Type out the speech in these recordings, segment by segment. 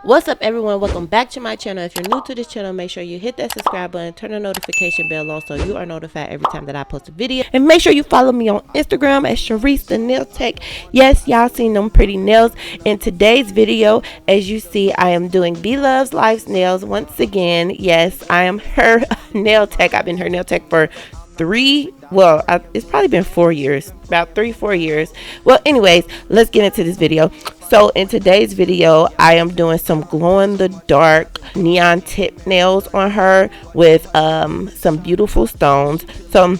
What's up, everyone? Welcome back to my channel. If you're new to this channel, make sure you hit that subscribe button, turn the notification bell on so you are notified every time that I post a video, and make sure you follow me on Instagram at Sherice the Nail Tech. Yes, y'all seen them pretty nails. In today's video, as you see, I am doing Bloveslife nails once again. Yes, I am her nail tech. I've been her nail tech for it's probably been 4 years, about 3-4 years. Well, anyways, let's get into this video. So in today's video, I am doing some glow in the dark neon tip nails on her with some beautiful stones. So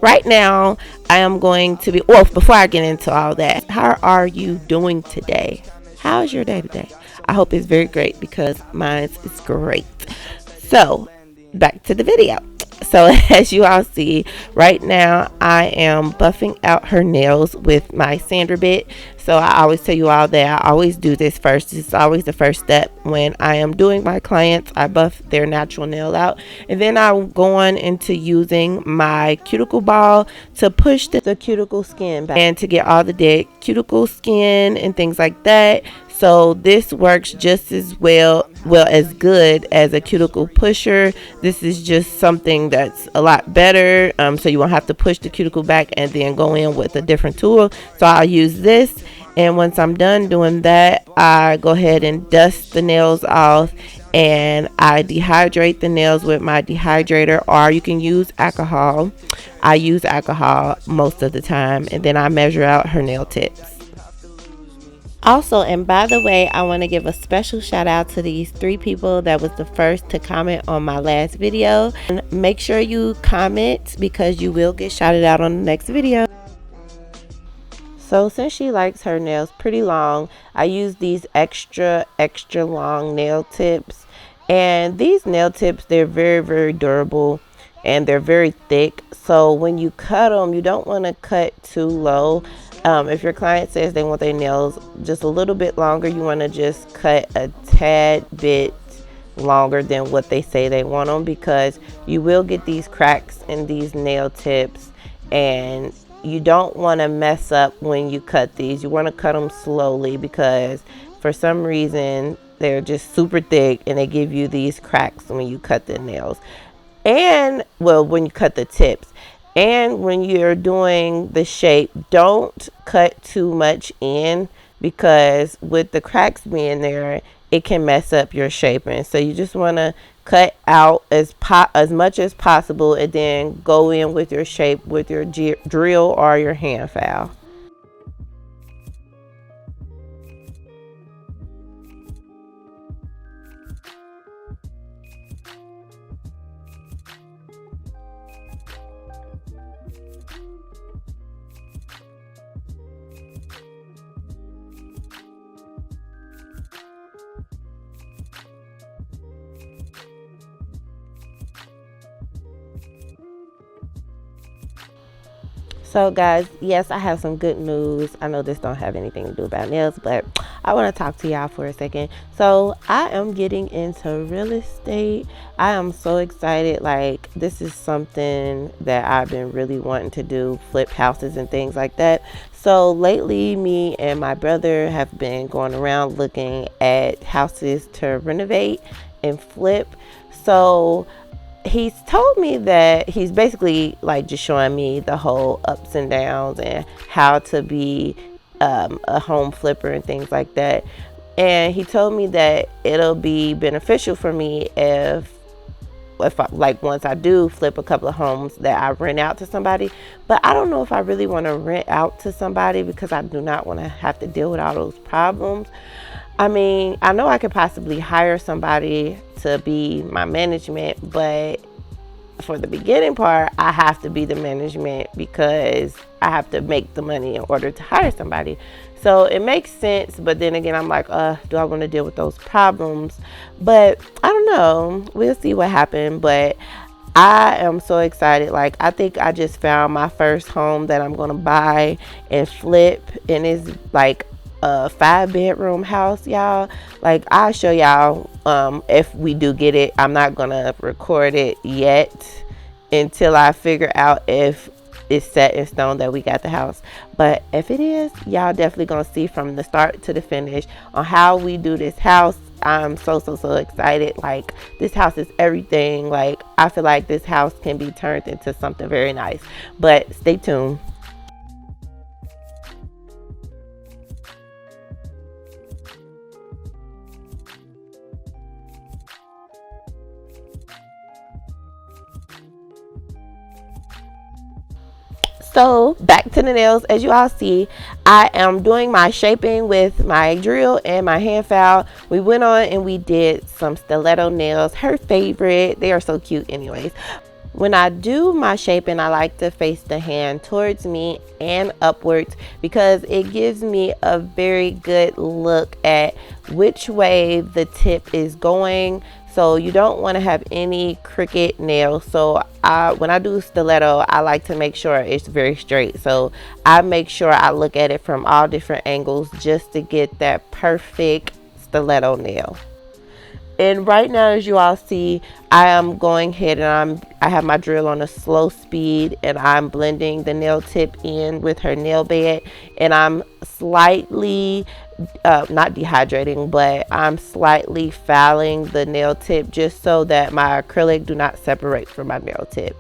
right now I am going to be, well, before I get into all that, how are you doing today? How's your day today? I hope it's very great, because mine is great. So back to the video. So as you all see, right now I am buffing out her nails with my sander bit. So I always tell you all that I always do this first. It's always the first step when I am doing my clients. I buff their natural nail out, and then I'm going into using my cuticle ball to push the cuticle skin back and to get all the dead cuticle skin and things like that. So this works just as well as good as a cuticle pusher. This is just something that's a lot better, so you won't have to push the cuticle back and then go in with a different tool. So I'll use this, and once I'm done doing that, I go ahead and dust the nails off, and I dehydrate the nails with my dehydrator, or you can use alcohol. I use alcohol most of the time, and then I measure out her nail tips. Also, and by the way, I want to give a special shout out to these 3 people that was the first to comment on my last video. And make sure you comment, because you will get shouted out on the next video. So since she likes her nails pretty long, I use these extra long nail tips. And these nail tips, they're very durable, and they're very thick. So when you cut them, you don't want to cut too low. If your client says they want their nails just a little bit longer, you want to just cut a tad bit longer than what they say they want them, because you will get these cracks in these nail tips, and you don't want to mess up when you cut these. You want to cut them slowly, because for some reason they're just super thick and they give you these cracks when you cut the nails, and well, when you cut the tips. And when you're doing the shape, don't cut too much in, because with the cracks being there, it can mess up your shaping. So you just want to cut out as much as possible, and then go in with your shape with your drill or your hand file. So guys, yes, I have some good news. I know this don't have anything to do about nails, but I want to talk to y'all for a second. So I am getting into real estate. I am so excited. Like, this is something that I've been really wanting to do, flip houses and things like that. So lately, me and my brother have been going around looking at houses to renovate and flip. So he's told me that he's basically like just showing me the whole ups and downs and how to be a home flipper and things like that. And he told me that it'll be beneficial for me if once I do flip a couple of homes, that I rent out to somebody. But I don't know if I really want to rent out to somebody, because I do not want to have to deal with all those problems. I mean, I know I could possibly hire somebody to be my management, but for the beginning part, I have to be the management, because I have to make the money in order to hire somebody. So it makes sense, but then again, I'm like, do I want to deal with those problems? But I don't know. We'll see what happens. But I am so excited. Like, I think I just found my first home that I'm going to buy and flip, and it's like a 5-bedroom house, y'all. Like, I'll show y'all if we do get it. I'm not gonna record it yet until I figure out if it's set in stone that we got the house. But if it is, y'all definitely gonna see from the start to the finish on how we do this house. I'm so excited. Like, this house is everything. Like, I feel like this house can be turned into something very nice, but stay tuned. So back to the nails. As you all see, I am doing my shaping with my drill and my hand file. We went on and we did some stiletto nails, her favorite. They are so cute anyways. When I do my shaping, I like to face the hand towards me and upwards because it gives me a very good look at which way the tip is going. So you don't want to have any crooked nails. So when I do stiletto, I like to make sure it's very straight. So I make sure I look at it from all different angles just to get that perfect stiletto nail. And right now, as you all see, I am going ahead and I have my drill on a slow speed, and I'm blending the nail tip in with her nail bed, and I'm slightly not dehydrating, but I'm slightly fouling the nail tip just so that my acrylic do not separate from my nail tip.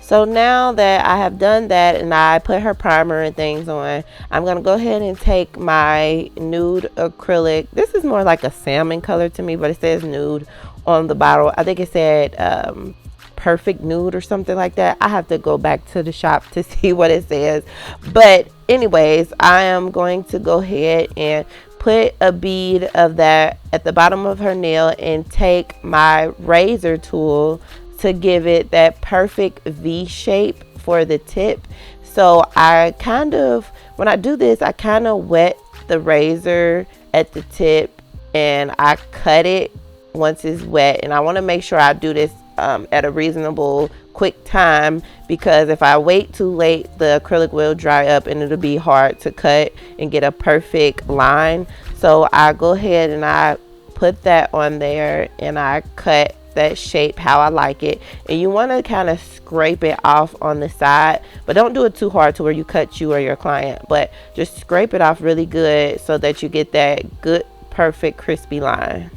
So now that I have done that and I put her primer and things on, I'm going to go ahead and take my nude acrylic. This is more like a salmon color to me, but it says nude on the bottle. I think it said perfect nude or something like that. I have to go back to the shop to see what it says. But anyways, I am going to go ahead and put a bead of that at the bottom of her nail and take my razor tool to give it that perfect V shape for the tip. So I kind of, when I do this, I kind of wet the razor at the tip and I cut it once it's wet. And I want to make sure I do this at a reasonable quick time, because if I wait too late, the acrylic will dry up and it'll be hard to cut and get a perfect line. So I go ahead and I put that on there and I cut that shape how I like it. And you want to kind of scrape it off on the side, but don't do it too hard to where you cut you or your client, but just scrape it off really good so that you get that good perfect crispy line.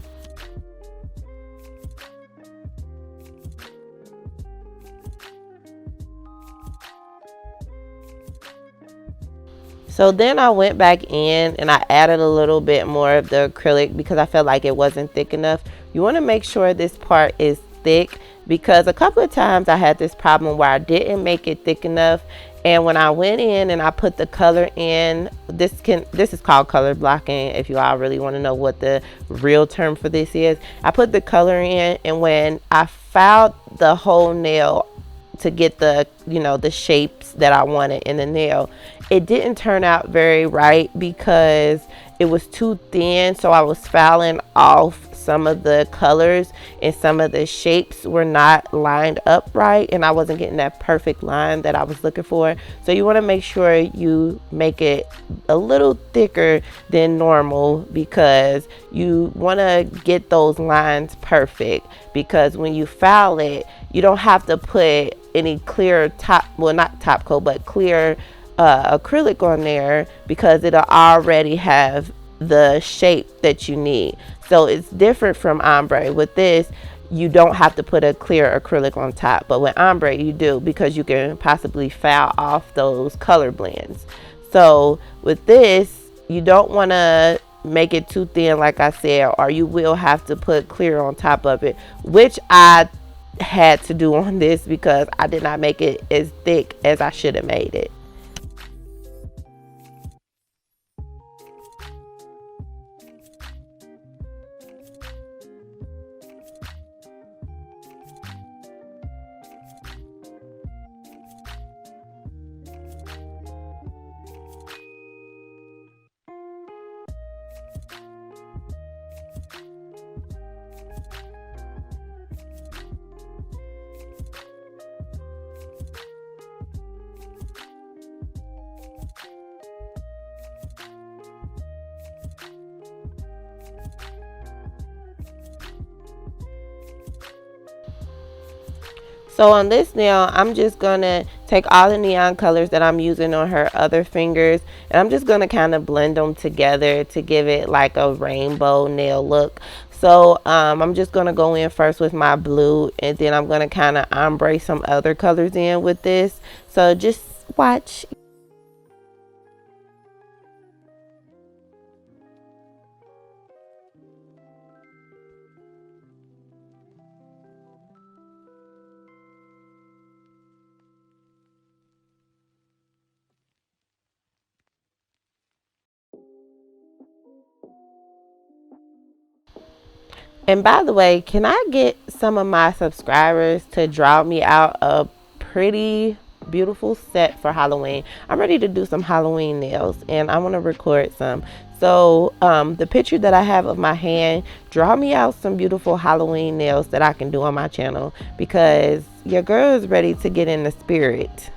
So then I went back in and I added a little bit more of the acrylic because I felt like it wasn't thick enough. You want to make sure this part is thick, because a couple of times I had this problem where I didn't make it thick enough, and when I went in and I put the color in, this is called color blocking if you all really want to know what the real term for this is. I put the color in, and when I filed the whole nail to get the, you know, the shapes that I wanted in the nail, it didn't turn out very right because it was too thin. So I was fouling off some of the colors and some of the shapes were not lined up right, and I wasn't getting that perfect line that I was looking for. So you want to make sure you make it a little thicker than normal, because you want to get those lines perfect, because when you foul it, you don't have to put any clear top, well, not top coat, but clear acrylic on there, because it'll already have the shape that you need. So it's different from ombre. With this, you don't have to put a clear acrylic on top, but with ombre you do, because you can possibly foul off those color blends. So with this, you don't want to make it too thin, like I said, or you will have to put clear on top of it, which I had to do on this because I did not make it as thick as I should have made it. So on this nail, I'm just gonna take all the neon colors that I'm using on her other fingers, and I'm just gonna kind of blend them together to give it like a rainbow nail look. So I'm just gonna go in first with my blue, and then I'm gonna kind of ombre some other colors in with this. So just watch. And by the way, can I get some of my subscribers to draw me out a pretty beautiful set for Halloween? I'm ready to do some Halloween nails and I want to record some. So the picture that I have of my hand, draw me out some beautiful Halloween nails that I can do on my channel, because your girl is ready to get in the spirit.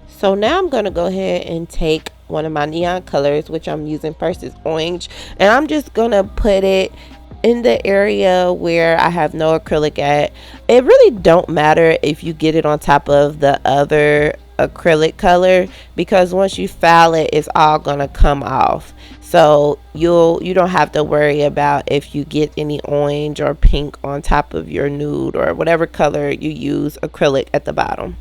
So now I'm going to go ahead and take one of my neon colors, which I'm using first is orange, and I'm just going to put it in the area where I have no acrylic at, it really don't matter if you get it on top of the other acrylic color, because once you file it, it's all gonna come off. So you don't have to worry about if you get any orange or pink on top of your nude or whatever color you use acrylic at the bottom.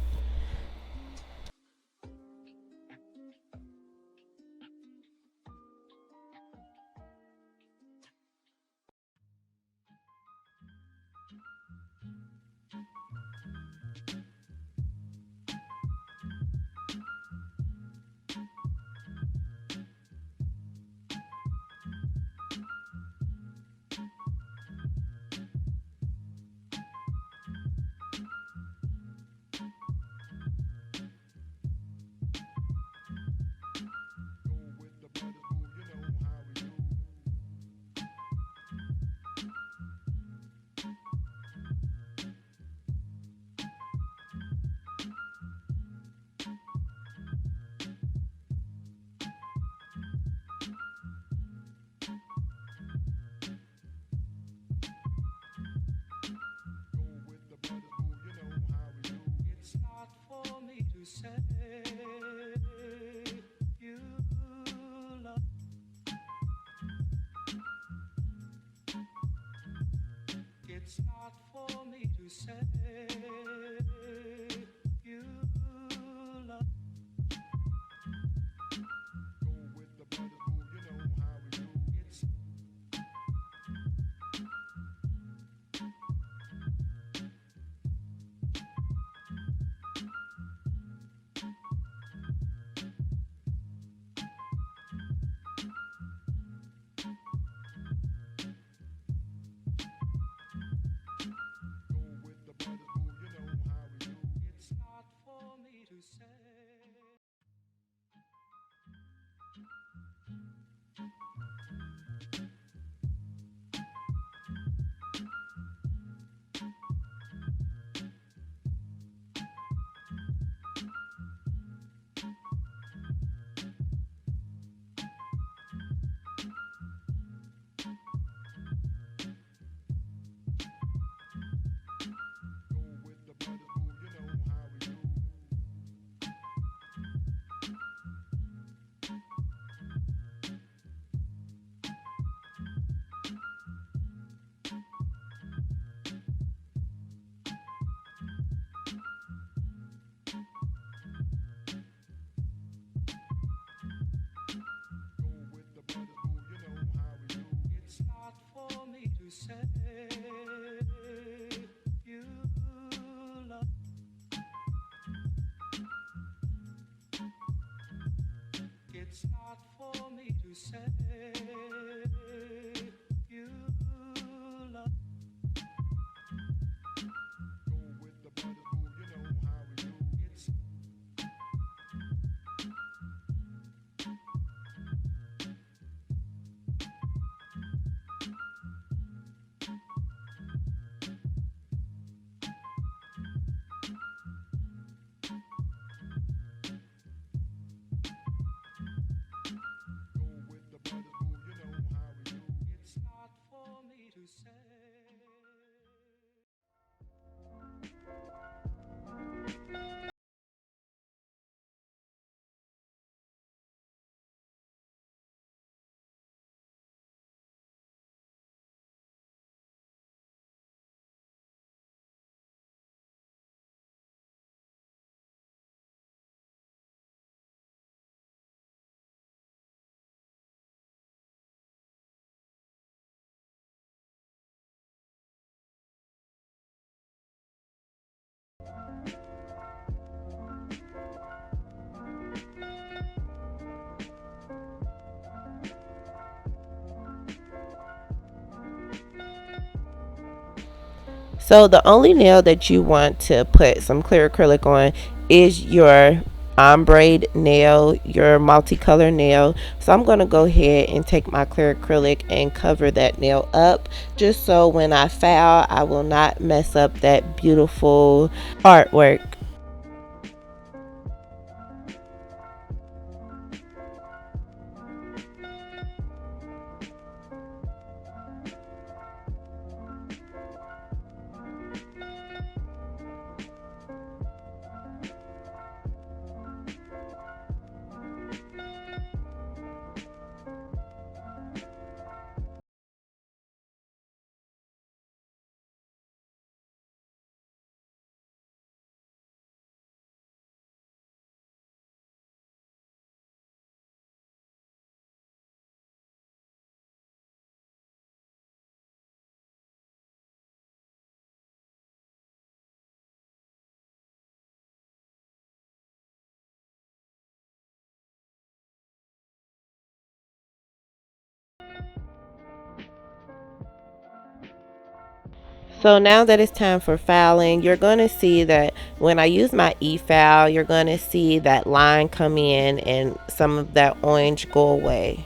So the only nail that you want to put some clear acrylic on is your ombre nail, your multicolor nail. So I'm going to go ahead and take my clear acrylic and cover that nail up, just so when I file, I will not mess up that beautiful artwork. So now that it's time for filing, you're going to see that when I use my e-file, you're going to see that line come in and some of that orange go away.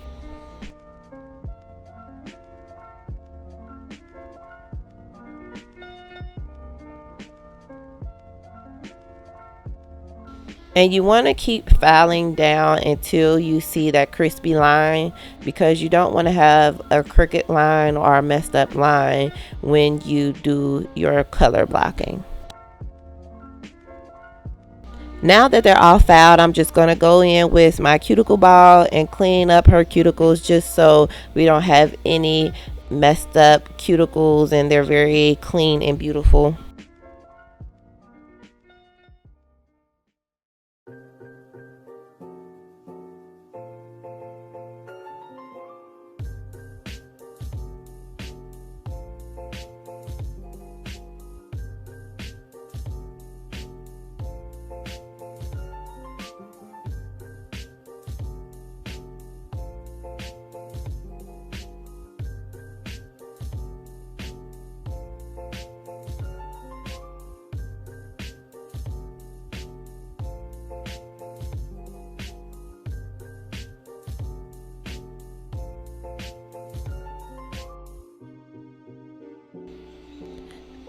And you want to keep filing down until you see that crispy line, because you don't want to have a crooked line or a messed up line when you do your color blocking. Now that they're all filed, I'm just going to go in with my cuticle ball and clean up her cuticles just so we don't have any messed up cuticles and they're very clean and beautiful.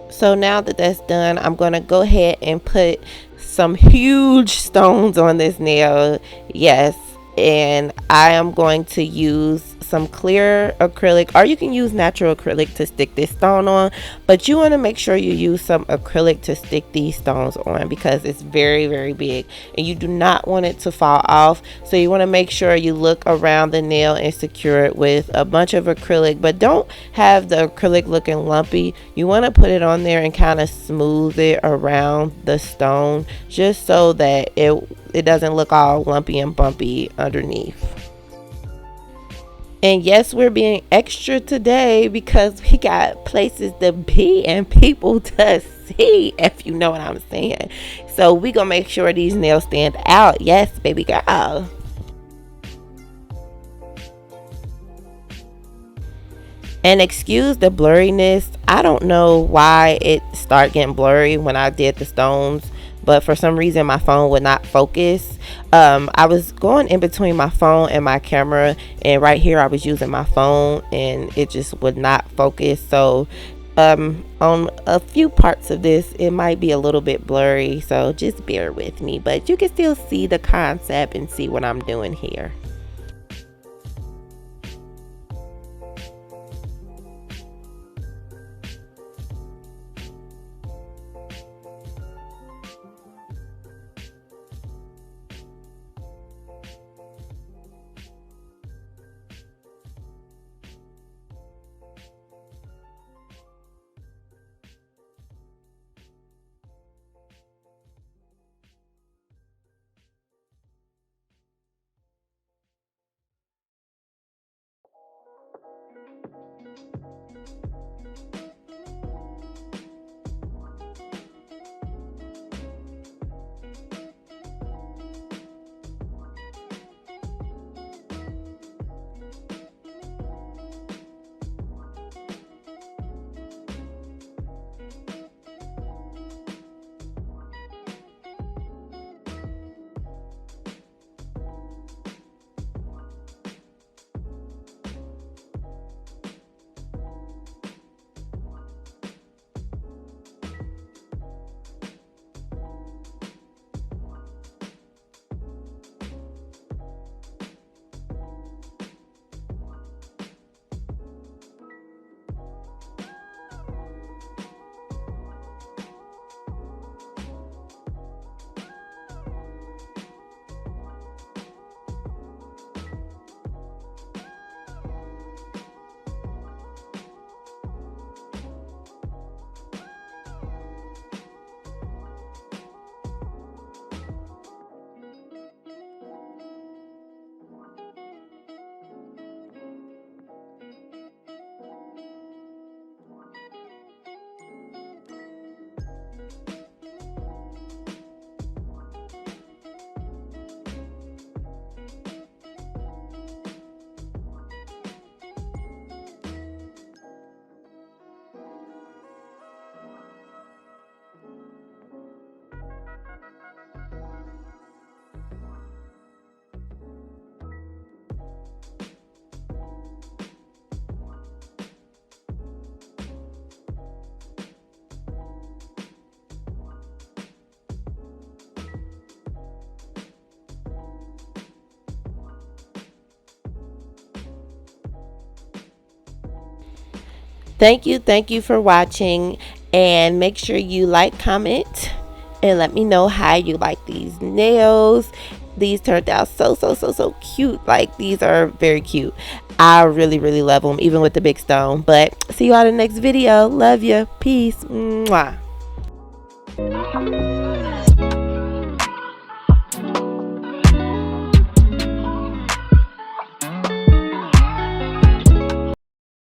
So now that that's done, I'm going to go ahead and put some huge stones on this nail. Yes, and I am going to use some clear acrylic, or you can use natural acrylic to stick this stone on, but you want to make sure you use some acrylic to stick these stones on because it's very, very big and you do not want it to fall off. So you want to make sure you look around the nail and secure it with a bunch of acrylic, but don't have the acrylic looking lumpy. You want to put it on there and kind of smooth it around the stone just so that it doesn't look all lumpy and bumpy underneath. And yes, we're being extra today because we got places to be and people to see, if you know what I'm saying. So we gonna make sure these nails stand out. Yes, baby girl. And excuse the blurriness. I don't know why it started getting blurry when I did the stones, but for some reason my phone would not focus. I was going in between my phone and my camera, and right here I was using my phone and it just would not focus. So on a few parts of this it might be a little bit blurry, so just bear with me, but you can still see the concept and see what I'm doing here. Thank you for watching, and make sure you like, comment, and let me know how you like these nails. These turned out so cute. Like, these are very cute. I really love them, even with the big stone. But see you all in the next video. Love you. Peace. Mwah.